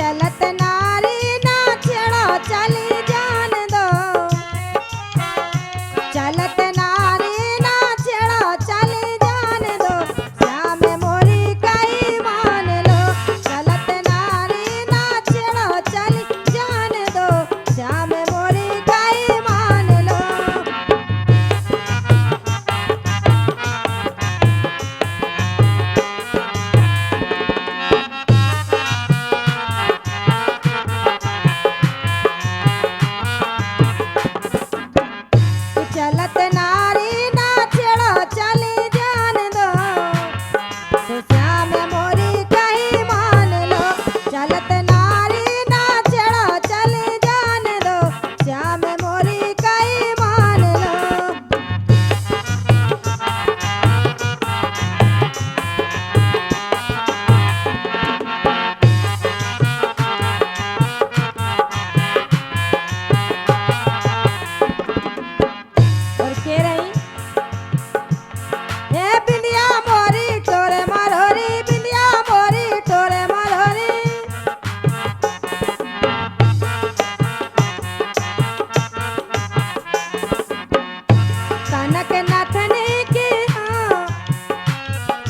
चलत नारी ना छेड़ो चली जान दो, चलत नारी ना छेड़ो चली जान दो, श्याम मोरी कही मान लो। चलत नारी ना छेड़ो चली जान दो, श्याम मोरी कही मान लो। चलत नारी ना छेड़ो चली जान दो, तो श्याम मोरी कही मान लो। चलत नारी ना छेड़ो चली जान दो, श्याम मोरी कही मान लो। और के रही हे बिंदिया मोरी टोरे मरोरी, बिंदिया मोरी टोरे मरोरी। कनक नथनी की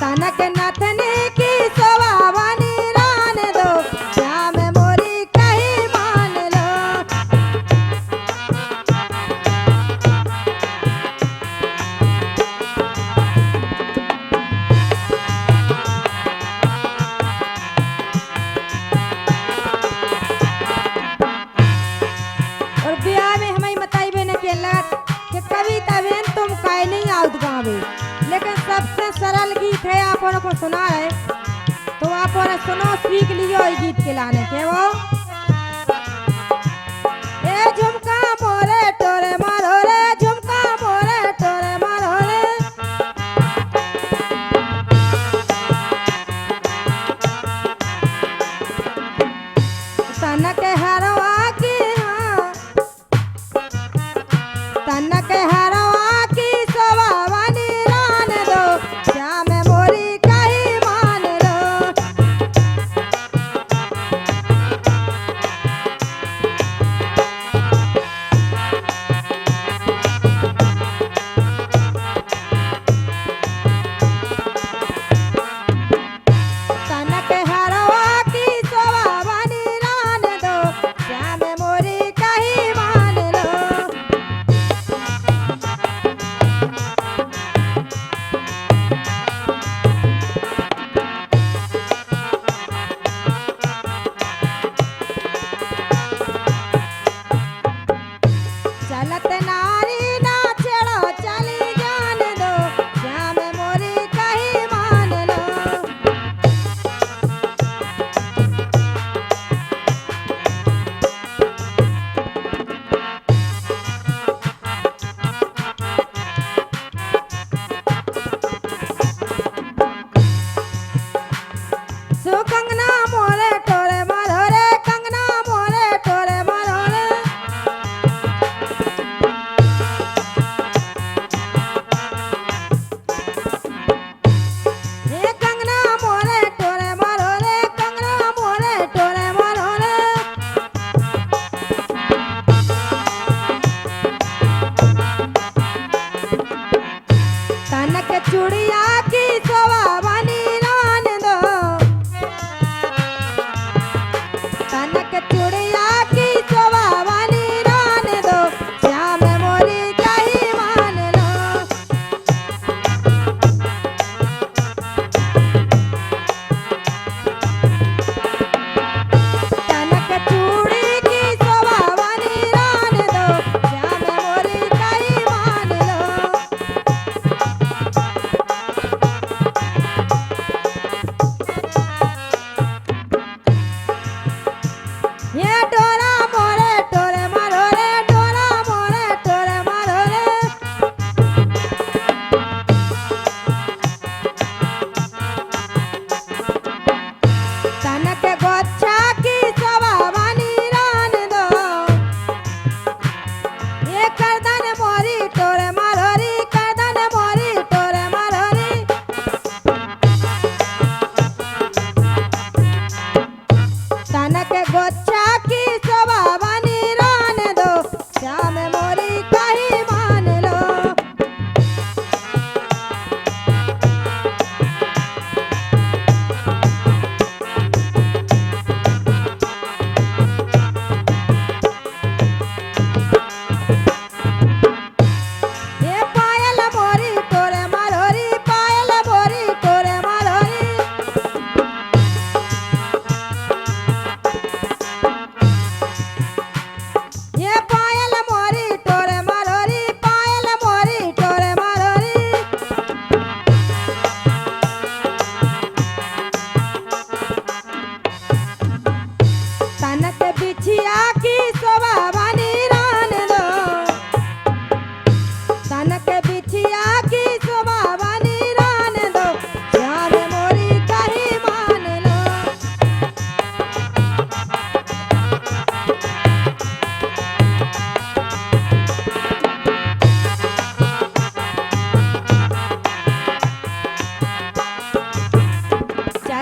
कनक नथनी की शोभावनी रान दो, श्याम मोरी कही मान लो। और ब्याह में हमें बताइबे न केलक कि कविता बेन तुम काहे नहीं आउत गावे, लेकिन सबसे सरल गीत है आपन को सुना है, तो आपन सुनो सीख लियो इस गीत के लाने के वो। ए झुमका मोरे टोरे मारो रे, झुमका मोरे टोरे मारो रे। तनक हरवा की तनक हरवा की शोभावनी रान दो, श्याम मोरी कही मान लो।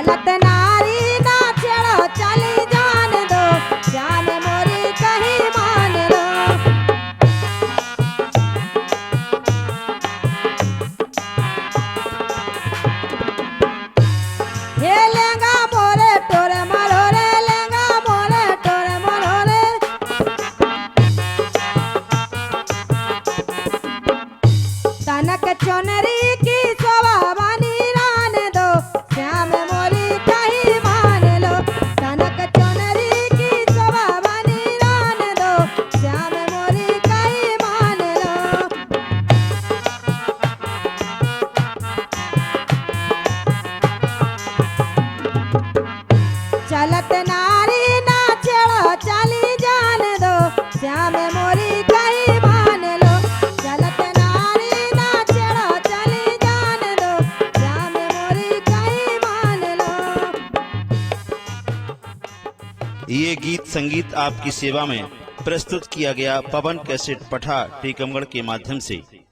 चलत नारी ना छेड़ो चली जान दो श्याम मोरी कहीं मान लो। ये लेंगा मोरे टोरे मरोरे लेंगा मोरे टोरे मरोरे तनक चुनरी की शोभा बनी रान दो श्याम मोरी कहीं मान लो। तनक चुनरी की शोभा बनी रान दो श्याम मोरी कहीं मान लो। चलत नारी ना छेड़ो चली जान दो श्याम मोरी कहीं मान लो। चलत नारी ना छेड़ो चली जान दो श्याम मोरी कहीं मान लो। ये गीत संगीत आपकी सेवा में प्रस्तुत किया गया पवन कैसेट पठा टीकमगढ़ के माध्यम से।